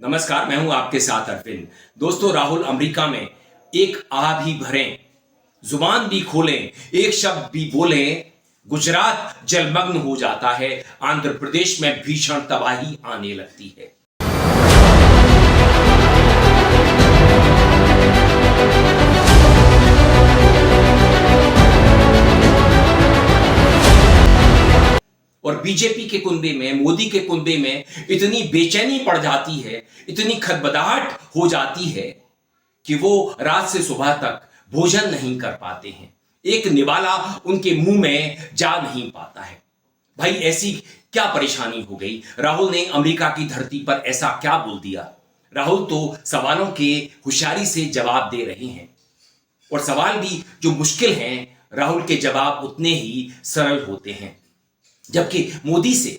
नमस्कार, मैं हूं आपके साथ अरविंद। दोस्तों, राहुल अमेरिका में एक आ भी भरें, जुबान भी खोलें, एक शब्द भी बोलें, गुजरात जलमग्न हो जाता है, आंध्र प्रदेश में भीषण तबाही आने लगती है। और बीजेपी के कुंबे में, मोदी के कुंबे में इतनी बेचैनी पड़ जाती है, इतनी खदबदाहट हो जाती है कि वो रात से सुबह तक भोजन नहीं कर पाते हैं। एक निवाला उनके मुंह में जा नहीं पाता है। भाई, ऐसी क्या परेशानी हो गई? राहुल ने अमेरिका की धरती पर ऐसा क्या बोल दिया? राहुल तो सवालों के होशियारी से जवाब दे रहे हैं, और सवाल भी जो मुश्किल हैं, राहुल के जवाब उतने ही सरल होते हैं। जबकि मोदी से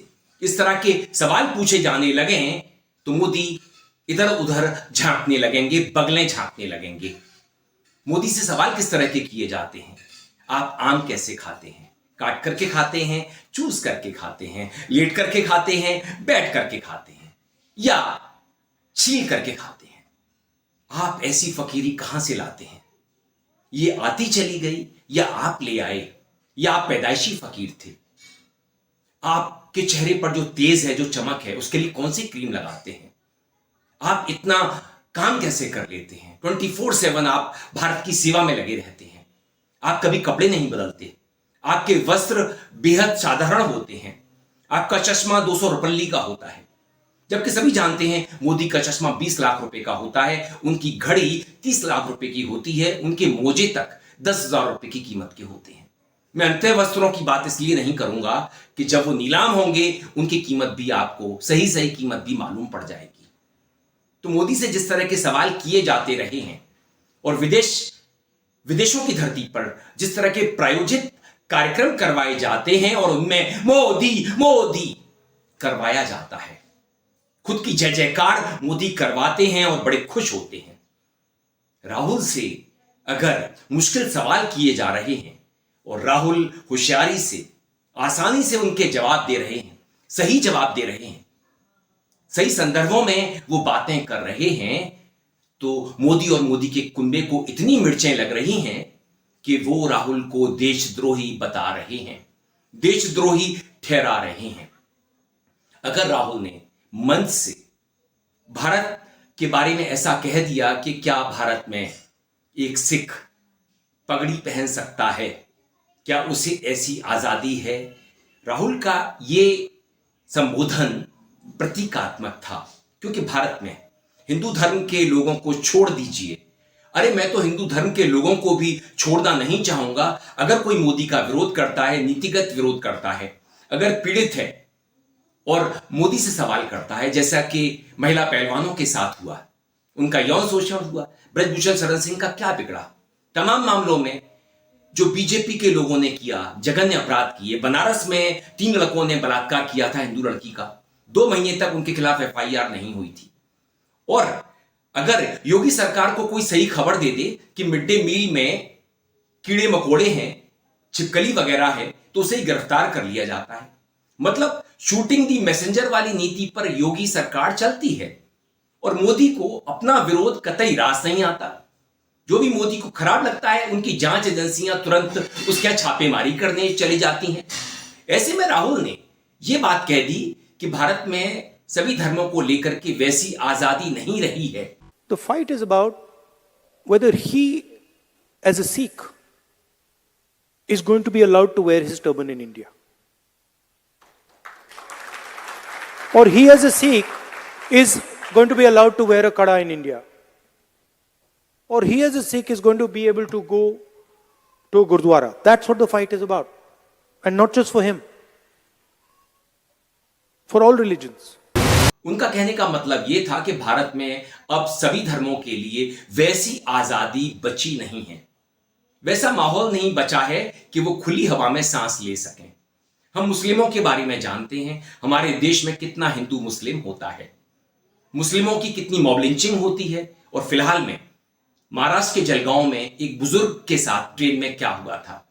इस तरह के सवाल पूछे जाने लगे हैं तो मोदी इधर उधर झांकने लगेंगे, बगलें झांकने लगेंगे। मोदी से सवाल किस तरह के किए जाते हैं? आप आम कैसे खाते हैं? काट करके खाते हैं, चूस करके खाते हैं, लेट करके खाते हैं, बैठ करके खाते हैं, या छील करके खाते हैं? आप ऐसी फकीरी कहां से लाते हैं? ये आती चली गई, या आप ले आए, या आप पैदाइशी फकीर थे? आपके चेहरे पर जो तेज है, जो चमक है, उसके लिए कौन सी क्रीम लगाते हैं? आप इतना काम कैसे कर लेते हैं? 24/7 आप भारत की सेवा में लगे रहते हैं। आप कभी कपड़े नहीं बदलते, आपके वस्त्र बेहद साधारण होते हैं, आपका चश्मा 200 रुपये का होता है, जबकि सभी जानते हैं मोदी का चश्मा 20 लाख रुपए का होता है, उनकी घड़ी 30 लाख रुपए की होती है, उनके मोजे तक 10,000 रुपए की कीमत के होते हैं। मैं अंतः वस्त्रों की बात इसलिए नहीं करूंगा कि जब वो नीलाम होंगे उनकी कीमत भी आपको, सही कीमत भी मालूम पड़ जाएगी। तो मोदी से जिस तरह के सवाल किए जाते रहे हैं, और विदेशों की धरती पर जिस तरह के प्रायोजित कार्यक्रम करवाए जाते हैं और उनमें मोदी मोदी करवाया जाता है, खुद की जय जयकार मोदी करवाते हैं और बड़े खुश होते हैं। राहुल से अगर मुश्किल सवाल किए जा रहे हैं और राहुल होशियारी से, आसानी से उनके जवाब दे रहे हैं, सही जवाब दे रहे हैं, सही संदर्भों में वो बातें कर रहे हैं, तो मोदी और मोदी के कुंबे को इतनी मिर्चें लग रही हैं कि वो राहुल को देशद्रोही बता रहे हैं, देशद्रोही ठहरा रहे हैं। अगर राहुल ने मंच से भारत के बारे में ऐसा कह दिया कि क्या भारत में एक सिख पगड़ी पहन सकता है, क्या उसे ऐसी आजादी है? राहुल का ये संबोधन प्रतीकात्मक था, क्योंकि भारत में हिंदू धर्म के लोगों को छोड़ दीजिए, अरे मैं तो हिंदू धर्म के लोगों को भी छोड़ना नहीं चाहूंगा। अगर कोई मोदी का विरोध करता है, नीतिगत विरोध करता है, अगर पीड़ित है और मोदी से सवाल करता है, जैसा कि महिला पहलवानों के साथ हुआ, उनका यौन शोषण हुआ, ब्रजभूषण शरण सिंह का क्या बिगड़ा? तमाम मामलों में जो बीजेपी के लोगों ने किया, जघन्य अपराध किए। बनारस में 3 लड़कों ने बलात्कार किया था हिंदू लड़की का, 2 महीने तक उनके खिलाफ FIR नहीं हुई थी। और अगर योगी सरकार को कोई सही खबर दे दे कि मिड डे मील में कीड़े मकोड़े हैं, छिपकली वगैरह है, तो उसे गिरफ्तार कर लिया जाता है। मतलब शूटिंग दी मैसेंजर वाली नीति पर योगी सरकार चलती है, और मोदी को अपना विरोध कतई रास नहीं आता। जो भी मोदी को खराब लगता है, उनकी जांच एजेंसियां तुरंत उसके छापेमारी करने चली जाती हैं। ऐसे में राहुल ने यह बात कह दी कि भारत में सभी धर्मों को लेकर के वैसी आजादी नहीं रही है। The fight is about whether he, as a Sikh, is going to be allowed to wear his turban in India, or he, as a Sikh, is going to be allowed to wear a kada in India, or he, as a Sikh, is going to be able to go to a Gurdwara. That's what the fight is about. And not just for him, for all religions. उनका कहने का मतलब यह था कि भारत में अब सभी धर्मों के लिए वैसी आजादी बची नहीं है, वैसा माहौल नहीं बचा है कि वो खुली हवा में सांस ले सकें। हम मुस्लिमों के बारे में जानते हैं, हमारे देश में कितना हिंदू मुस्लिम होता है, मुस्लिमों की कितनी मॉब लिंचिंग होती है। और फिलहाल में महाराष्ट्र के जलगांव में एक बुजुर्ग के साथ ट्रेन में क्या हुआ था,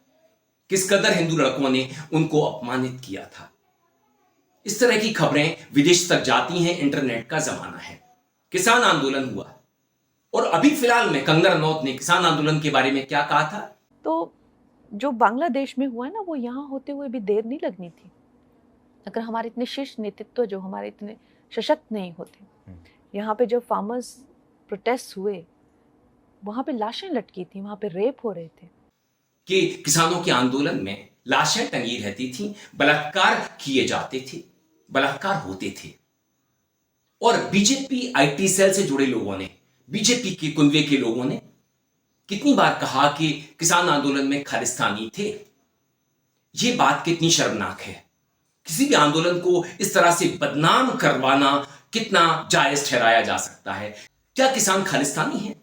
किस कदर हिंदू लड़कों ने उनको अपमानित किया था। इस तरह की खबरें विदेश तक जाती हैं, इंटरनेट का जमाना है। किसान आंदोलन हुआ, और अभी फिलहाल में कंगना रनौत ने किसान आंदोलन के बारे में क्या कहा था? तो जो बांग्लादेश में हुआ है ना, वो यहाँ होते हुए भी देर नहीं लगनी थी। अगर हमारे इतने शीर्ष नेतृत्व जो हमारे इतने सशक्त नहीं होते, यहाँ पे जब फार्मर्स प्रोटेस्ट हुए, वहाँ पे लाशें लटकी थी, वहाँ पे रेप हो रहे थे। कि किसानों के आंदोलन में लाशें टंगी रहती थी, बलात्कार किए जाते थे, बलात्कार होते थे। और बीजेपी आईटी सेल से जुड़े लोगों ने, बीजेपी के कुनबे के लोगों ने कितनी बार कहा कि किसान आंदोलन में खालिस्तानी थे। यह बात कितनी शर्मनाक है। किसी भी आंदोलन को इस तरह से बदनाम करवाना कितना जायज ठहराया जा सकता है? क्या किसान खालिस्तानी हैं?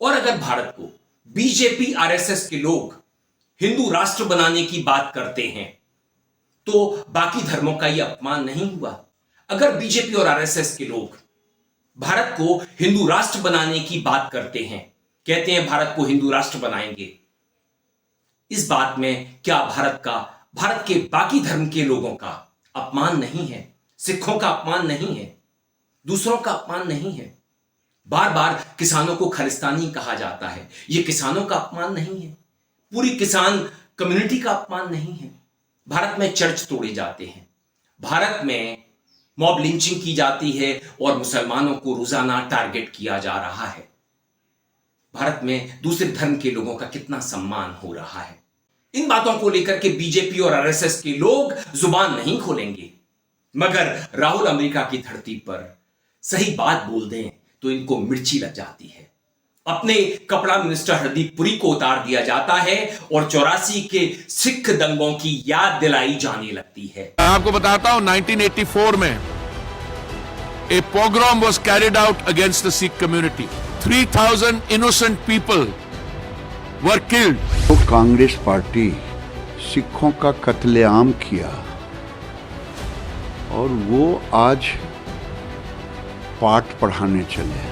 और अगर भारत को बीजेपी आरएसएस के लोग हिंदू राष्ट्र बनाने की बात करते हैं, तो बाकी धर्मों का यह अपमान नहीं हुआ? अगर बीजेपी और आरएसएस के लोग भारत को हिंदू राष्ट्र बनाने की बात करते हैं, कहते हैं भारत को हिंदू राष्ट्र बनाएंगे, इस बात में क्या भारत के बाकी धर्म के लोगों का अपमान नहीं है? सिखों का अपमान नहीं है? दूसरों का अपमान नहीं है? बार बार किसानों को खालिस्तानी कहा जाता है, यह किसानों का अपमान नहीं है? पूरी किसान कम्युनिटी का अपमान नहीं है? भारत में चर्च तोड़े जाते हैं, भारत में मॉब लिंचिंग की जाती है और मुसलमानों को रोजाना टारगेट किया जा रहा है। भारत में दूसरे धर्म के लोगों का कितना सम्मान हो रहा है। इन बातों को लेकर के बीजेपी और आरएसएस के लोग जुबान नहीं खोलेंगे, मगर राहुल अमेरिका की धरती पर सही बात बोल दें तो इनको मिर्ची लग जाती है। अपने कपड़ा मिनिस्टर हरदीप पुरी को उतार दिया जाता है और 84 के सिख दंगों की याद दिलाई जाने लगती है। मैं आपको बताता हूं, 1984 में a pogrom was carried out against the Sikh community. 3,000 innocent people were killed. तो कांग्रेस पार्टी सिखों का कत्लेआम किया और वो आज पाठ पढ़ाने चले।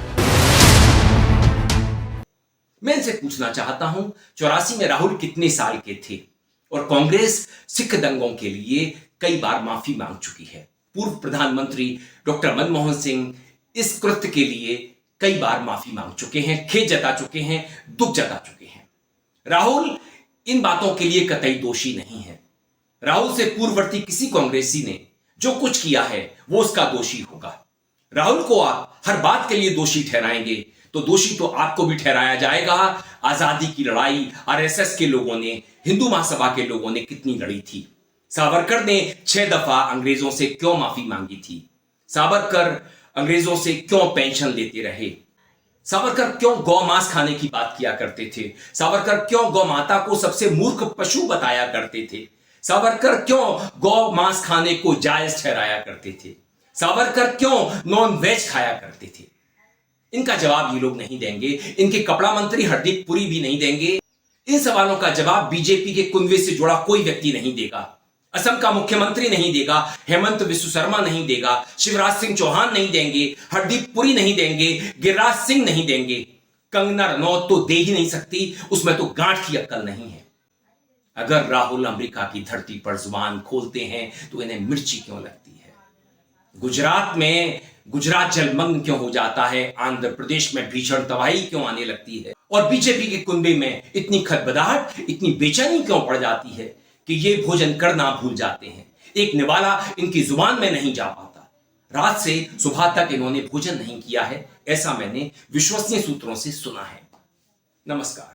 मैं इनसे पूछना चाहता हूं, 84 में राहुल कितने साल के थे? और कांग्रेस सिख दंगों के लिए कई बार माफी मांग चुकी है। पूर्व प्रधानमंत्री डॉक्टर मनमोहन सिंह इस कृत्य के लिए कई बार माफी मांग चुके हैं, खेद जता चुके हैं, दुख जता चुके हैं। राहुल इन बातों के लिए कतई दोषी नहीं है। राहुल से पूर्ववर्ती किसी कांग्रेसी ने जो कुछ किया है वो उसका दोषी होगा। राहुल को आप हर बात के लिए दोषी ठहराएंगे तो दोषी तो आपको भी ठहराया जाएगा। आजादी की लड़ाई आरएसएस के लोगों ने, हिंदू महासभा के लोगों ने कितनी लड़ी थी। सावरकर ने 6 दफा अंग्रेजों से क्यों माफी मांगी थी? सावरकर अंग्रेजों से क्यों पेंशन लेते रहे? सावरकर क्यों गौ मांस खाने की बात किया करते थे? सावरकर क्यों गौ माता को सबसे मूर्ख पशु बताया करते थे? सावरकर क्यों गौ मांस खाने को जायज ठहराया करते थे? सावरकर क्यों नॉन वेज खाया करते थे? इनका जवाब ये लोग नहीं देंगे, इनके कपड़ा मंत्री हरदीप पुरी भी नहीं देंगे। इन सवालों का जवाब बीजेपी के कुनबे से जुड़ा कोई व्यक्ति नहीं देगा। असम का मुख्यमंत्री नहीं देगा, हेमंत विश्व शर्मा नहीं देगा, शिवराज सिंह चौहान नहीं देंगे, हरदीप पुरी नहीं देंगे, गिरिराज सिंह नहीं देंगे। कंगना रनौत तो दे ही नहीं सकती, उसमें तो गांठ की अक्ल नहीं है। अगर राहुल अमेरिका की धरती पर जुबान खोलते हैं तो इन्हें मिर्ची क्यों लगती है? गुजरात में गुजरात जलमग्न क्यों हो जाता है? आंध्र प्रदेश में भीषण तबाही क्यों आने लगती है? और बीजेपी के कुनबे में इतनी खदबदाहट, इतनी बेचैनी क्यों पड़ जाती है कि ये भोजन करना भूल जाते हैं? एक निवाला इनकी जुबान में नहीं जा पाता। रात से सुबह तक इन्होंने भोजन नहीं किया है, ऐसा मैंने विश्वसनीय सूत्रों से सुना है। नमस्कार।